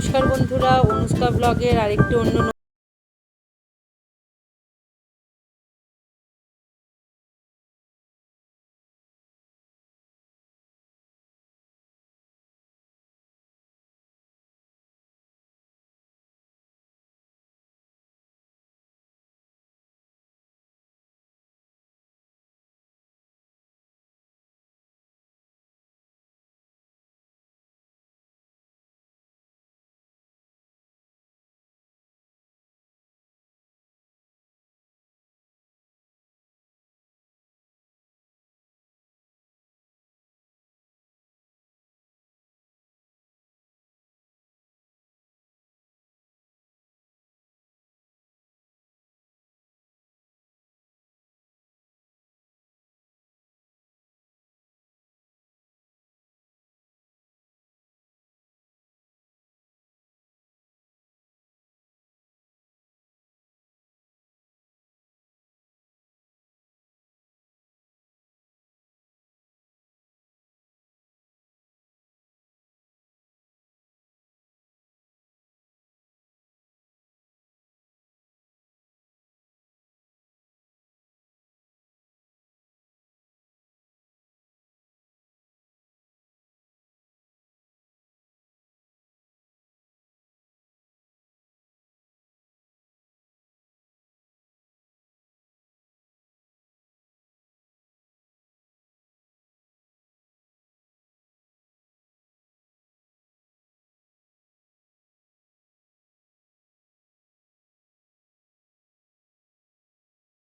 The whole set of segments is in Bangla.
নমস্কার বন্ধুরা, অনুষ্কা ব্লগের আরেকটি অন্য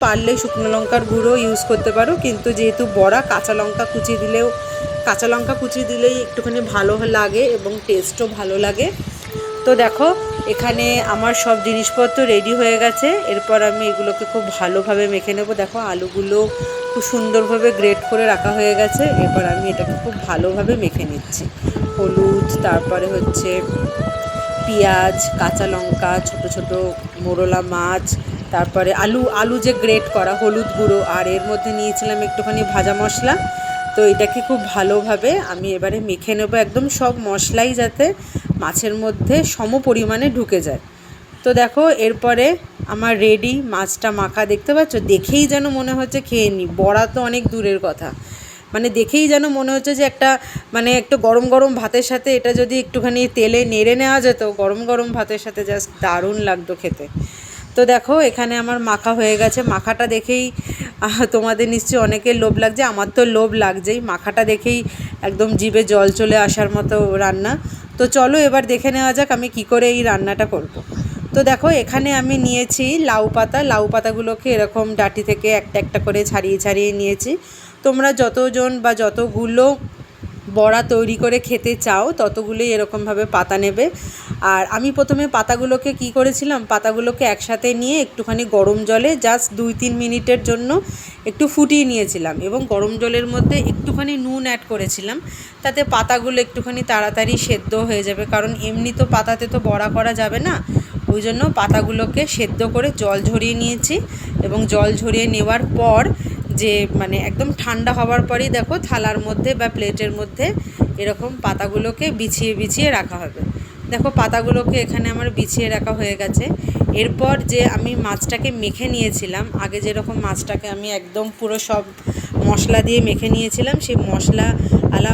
পারলে শুকনো লঙ্কার গুঁড়ো ইউজ করতে পারো, কিন্তু যেহেতু বড়া কাঁচা লঙ্কা কুচি দিলেই একটুখানি ভালো লাগে এবং টেস্টও ভালো লাগে। তো দেখো, এখানে আমার সব জিনিসপত্র রেডি হয়ে গেছে। এরপর আমি এগুলোকে খুব ভালোভাবে মেখে নেব। দেখো, আলুগুলো খুব সুন্দরভাবে গ্রেট করে রাখা হয়ে গেছে। এরপর আমি এটাকে খুব ভালোভাবে মেখে নিচ্ছি। হলুদ, তারপরে হচ্ছে পেঁয়াজ, কাঁচা লঙ্কা, ছোট ছোট মোরলা মাছ, তারপরে আলু যে গ্রেট করা, হলুদ গুঁড়ো, আর এর মধ্যে নিয়েছিলাম একটুখানি ভাজা মশলা। তো এটাকে খুব ভালোভাবে আমি এবারে মেখে নেবো, একদম সব মশলাই যাতে মাছের মধ্যে সম পরিমাণে ঢুকে যায়। তো দেখো, এরপরে আমার রেডি মাছটা মাখা। দেখতে পাচ্ছ, দেখেই যেন মনে হচ্ছে খেয়ে নিই। বড়া তো অনেক দূরের কথা, মানে দেখেই যেন মনে হচ্ছে যে একটু গরম গরম ভাতের সাথে এটা যদি একটুখানি তেলে নেড়ে নেওয়া যেত, গরম গরম ভাতের সাথে জাস্ট দারুণ লাগতো খেতে। তো দেখো, এখানে আমার মাখা হয়ে গেছে। মাখাটা দেখেই তোমাদের নিশ্চয়ই অনেকের লোভ লাগছে, আমার তো লোভ লাগছেই। মাখাটা দেখেই একদম জিভে জল চলে আসার মতো রান্না। তো চলো এবার দেখে নেওয়া যাক আমি কি করে এই রান্নাটা করব। তো দেখো, এখানে আমি নিয়েছি লাউ পাতা। লাউ পাতাগুলোকে এরকম ডাঁটি থেকে একটা একটা করে ছাড়িয়ে ছাড়িয়ে নিয়েছি। তোমরা যতজন বা যতগুলো বড়া তৈরি করে খেতে চাও ততগুলোই এরকমভাবে পাতা নেবে। আর আমি প্রথমে পাতাগুলোকে কি করেছিলাম, পাতাগুলোকে একসাথে নিয়ে একটুখানি গরম জলে জাস্ট 2-3 মিনিটের জন্য একটু ফুটিয়ে নিয়েছিলাম, এবং গরম জলের মধ্যে একটুখানি নুন অ্যাড করেছিলাম, তাতে পাতাগুলো একটুখানি তাড়াতাড়ি সেদ্ধ হয়ে যাবে। কারণ এমনি তো পাতাতে তো বড়া করা যাবে না, ওই জন্য পাতাগুলোকে সেদ্ধ করে জল ঝরিয়ে নিয়েছি। এবং জল ঝরিয়ে নেওয়ার পর একদম ঠান্ডা হওয়ার পরেই দেখো, থালার মধ্যে বা প্লেটের মধ্যে এরকম পাতাগুলোকে বিছিয়ে বিছিয়ে রাখা হবে। দেখো, পাতাগুলোকে এখানে আমার বিছিয়ে রাখা হয়ে গেছে। এরপর যে আমি মাছটাকে মেখে নিয়েছিলাম, আগে যেরকম মাছটাকে আমি একদম পুরো সব মশলা দিয়ে মেখে নিয়েছিলাম, সেই মশলাওয়ালা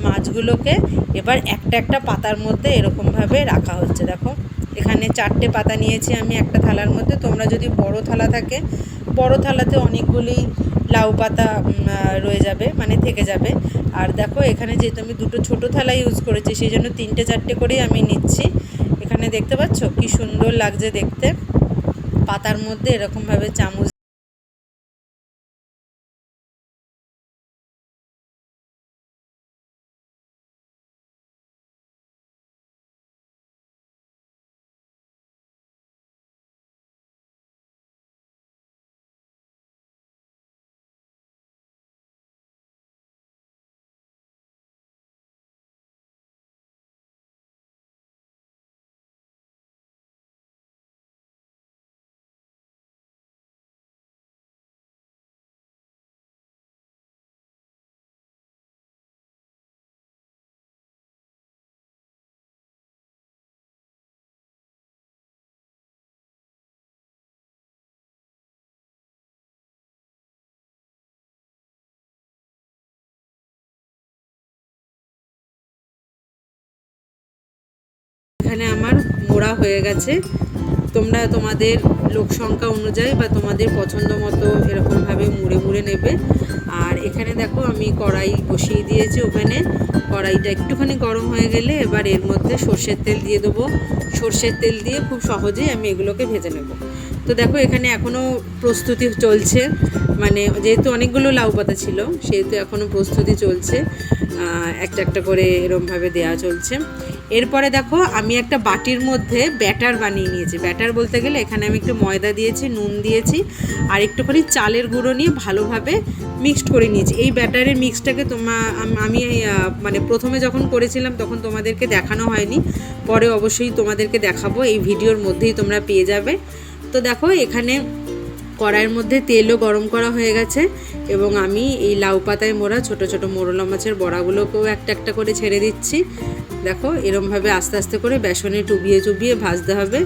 মাছগুলোকে এবার একটা একটা পাতার মধ্যে এরকমভাবে রাখা হচ্ছে। দেখো, এখানে 4টে পাতা নিয়েছি আমি একটা থালার মধ্যে। তোমরা যদি বড় থালা থাকে, বড় থালাতে অনেকগুলি লাউ পাতা রয়ে যাবে, মানে থেকে যাবে। আর দেখো, এখানে যেহেতু আমি দুটো ছোটো থালা ইউজ করেছি, সেই জন্য 3-4টে করেই আমি নিচ্ছি। এখানে দেখতে পাচ্ছ কি সুন্দর লাগছে দেখতে। পাতার মধ্যে এরকমভাবে চামচ এখানে আমার মোড়া হয়ে গেছে। তোমরা তোমাদের লোক সংখ্যা অনুযায়ী বা তোমাদের পছন্দ মতো এরকমভাবে মুড়ে মুড়ে নেবে। আর এখানে দেখো আমি কড়াই বসিয়ে দিয়েছি ওভেনে। কড়াইটা একটুখানি গরম হয়ে গেলে এবার এর মধ্যে সর্ষের তেল দিয়ে দেবো। সর্ষের তেল দিয়ে খুব সহজেই আমি এগুলোকে ভেজে নেব। তো দেখো এখানে এখনও প্রস্তুতি চলছে, মানে যেহেতু অনেকগুলো লাউ পাতা ছিল সেহেতু এখনও প্রস্তুতি চলছে, একটা একটা করে এরমভাবে দেওয়া চলছে। এরপরে দেখো আমি একটা বাটির মধ্যে ব্যাটার বানিয়ে নিয়েছি। ব্যাটার বলতে গেলে এখানে আমি একটু ময়দা দিয়েছি, নুন দিয়েছি আর একটুখানি চালের গুঁড়ো নিয়ে ভালোভাবে মিক্সড করে নিয়েছি। এই ব্যাটারের মিক্সটাকে আমি মানে প্রথমে যখন করেছিলাম তখন তোমাদেরকে দেখানো হয়নি, পরে অবশ্যই তোমাদেরকে দেখাবো, এই ভিডিওর মধ্যেই তোমরা পেয়ে যাবে। তো দেখো এখানে কড়াইয়ের মধ্যে তেলও গরম করা হয়ে গেছে এবং আমি এই লাউ পাতায় মোড়া ছোট ছোট মোরলা মাছের বড়াগুলোকেও একটা একটা করে ছেড়ে দিচ্ছি। দেখো এরমভাবে আস্তে আস্তে করে বেসনে চুবিয়ে চুবিয়ে ভাজতে হবে।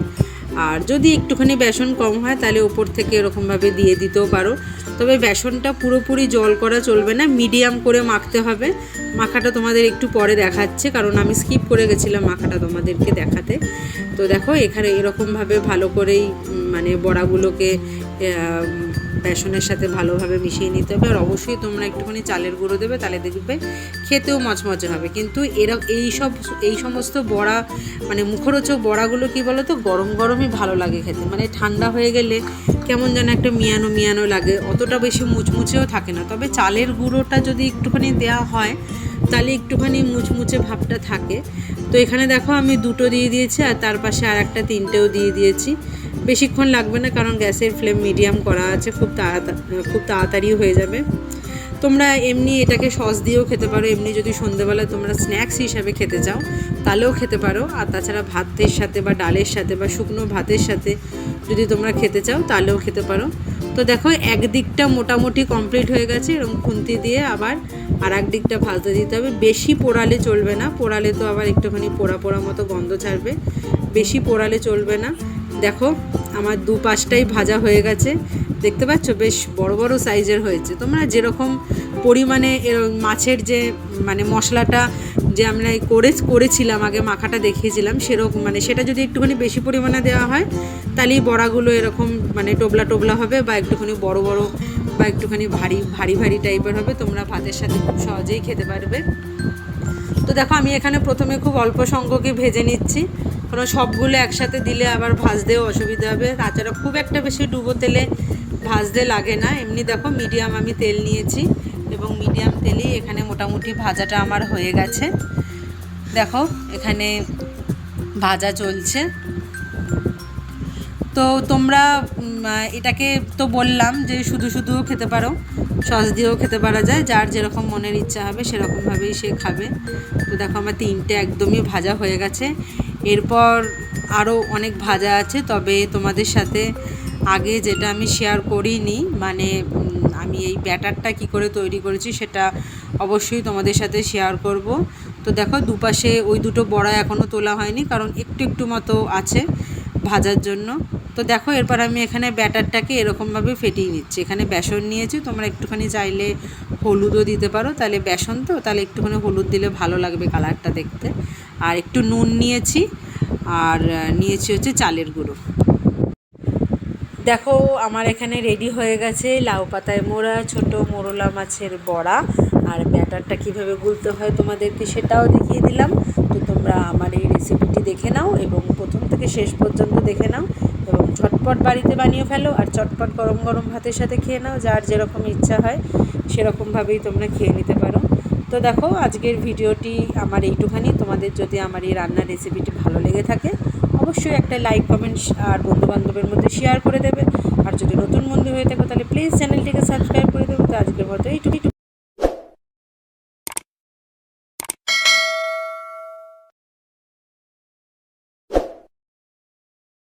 আর যদি একটুখানি বেসন কম হয় তাহলে ওপর থেকে এরকমভাবে দিয়ে দিতেও পারো, তবে বেসনটা পুরোপুরি জল করা চলবে না, মিডিয়াম করে মাখতে হবে। মাখাটা তোমাদের একটু পরে দেখাচ্ছে, কারণ আমি স্কিপ করে গেছিলাম মাখাটা তোমাদেরকে দেখাতে। তো দেখো এখানে এরকমভাবে ভালো করেই মানে বড়াগুলোকে বেসনের সাথে ভালোভাবে মিশিয়ে নিতে হবে। আর অবশ্যই তোমরা একটুখানি চালের গুঁড়ো দেবে, তাহলে দেখবে খেতেও মচমচে হবে। কিন্তু এই সমস্ত বড়া মানে মুখরোচক বড়াগুলো কী বলো তো, গরম গরমই ভালো লাগে খেতে, মানে ঠান্ডা হয়ে গেলে কেমন যেন একটা মিয়ানো মিয়ানো লাগে, অতটা বেশি মুচমুচেও থাকে না। তবে চালের গুঁড়োটা যদি একটুখানি দেওয়া হয় তাহলে একটুখানি মুচমুচে ভাবটা থাকে। তো এখানে দেখো আমি দুটো দিয়ে দিয়েছি আর তার পাশে আর একটা তিনটেও দিয়ে দিয়েছি। বেশিক্ষণ লাগবে না, কারণ গ্যাসের ফ্লেম মিডিয়াম করা আছে, খুব তাড়াতাড়ি হয়ে যাবে। তোমরা এমনি এটাকে সস দিয়েও খেতে পারো, এমনি যদি সন্ধ্যেবেলা তোমরা স্ন্যাক্স হিসাবে খেতে চাও তাহলেও খেতে পারো। আর তাছাড়া ভাতের সাথে বা ডালের সাথে বা শুকনো ভাতের সাথে যদি তোমরা খেতে চাও তাহলেও খেতে পারো। তো দেখো একদিকটা মোটামুটি কমপ্লিট হয়ে গেছে, এরকম খুন্তি দিয়ে আবার আর এক দিকটা ভাজতে দিতে হবে। বেশি পোড়ালে চলবে না, পোড়ালে তো আবার একটুখানি পোড়া পোড়া মতো গন্ধ ছাড়বে, বেশি পোড়ালে চলবে না। দেখো আমার দুপাশটাই ভাজা হয়ে গেছে, দেখতে পাচ্ছ বেশ বড় বড় সাইজের হয়েছে। তোমরা যেরকম পরিমাণে মাছের যে মানে মশলাটা যে আমরা করেছিলাম আগে মাখাটা দেখিয়েছিলাম, সেরকম মানে সেটা যদি একটুখানি বেশি পরিমাণে দেওয়া হয় তাহলেই বড়াগুলো এরকম মানে টোবলা টোবলা হবে বা একটুখানি বড় বড় বা একটুখানি ভারী টাইপের হবে, তোমরা ভাতের সাথে খুব সহজেই খেতে পারবে। তো দেখো আমি এখানে প্রথমে খুব অল্প সংখ্যকই ভেজে নিচ্ছি, কারণ সবগুলো একসাথে দিলে আবার ভাজতেও অসুবিধা হবে। তাছাড়া খুব একটা বেশি ডুবো তেলে ভাজতে লাগে না, এমনি দেখো মিডিয়াম আমি তেল নিয়েছি এবং মিডিয়াম তেলেই এখানে মোটামুটি ভাজাটা আমার হয়ে গেছে। দেখো এখানে ভাজা চলছে। তো তোমরা এটাকে তো বললাম যে শুধু শুধুও খেতে পারো, সস দিয়েও খেতে পারা যায়, যার যেরকম মনের ইচ্ছা হবে সেরকমভাবেই সে খাবে। তো দেখো আমার তিনটে একদমই ভাজা হয়ে গেছে। এরপর আরও অনেক ভাজা আছে, তবে তোমাদের সাথে আগে যেটা আমি শেয়ার করিনি, মানে আমি এই ব্যাটারটা কি করে তৈরি করেছি সেটা অবশ্যই তোমাদের সাথে শেয়ার করব। তো দেখো দুপাশে ওই দুটো বড়া এখনও তোলা হয়নি, কারণ একটু একটু মতো আছে ভাজার জন্য। তো দেখো এরপর আমি এখানে ব্যাটারটাকে এরকমভাবে ফেটিয়ে নিচ্ছি। এখানে বেসন নিয়েছি, তোমরা একটুখানি চাইলে হলুদও দিতে পারো, তাহলে বেসন তো তাহলে একটুখানি হলুদ দিলে ভালো লাগবে কালারটা দেখতে। আর একটু নুন নিয়েছি আর নিয়েছি হচ্ছে চালের গুঁড়ো। দেখো আমার এখানে রেডি হয়ে গেছে লাউ পাতায় মোড়া ছোট মোরলা মাছের বড়া। আর ব্যাটারটা কীভাবে গুলতে হয় তোমাদেরকে সেটাও দেখিয়ে দিলাম। তো তোমরা আমার এই রেসিপিটি দেখে নাও এবং প্রথম থেকে শেষ পর্যন্ত দেখে নাও এবং ঝটপট বাড়িতে বানিয়ে ফেলো আর চটপট গরম গরম ভাতের সাথে খেয়ে নাও, যার যেরকম ইচ্ছা হয় সেরকমভাবেই তোমরা খেয়ে নিতে পারো। তো দেখো আজকের ভিডিওটি আমার এইটুখানি। তোমাদের যদি আমার এই রান্নার রেসিপিটি ভালো লেগে থাকে অবশ্যই একটা লাইক কমেন্ট আর বন্ধুবান্ধবের মধ্যে শেয়ার করে দেবে। আর যদি নতুন বন্ধু হয়ে থাকো তাহলে প্লিজ চ্যানেলটিকে সাবস্ক্রাইব করে দেবো। তো আজকের মতো এইটুকু।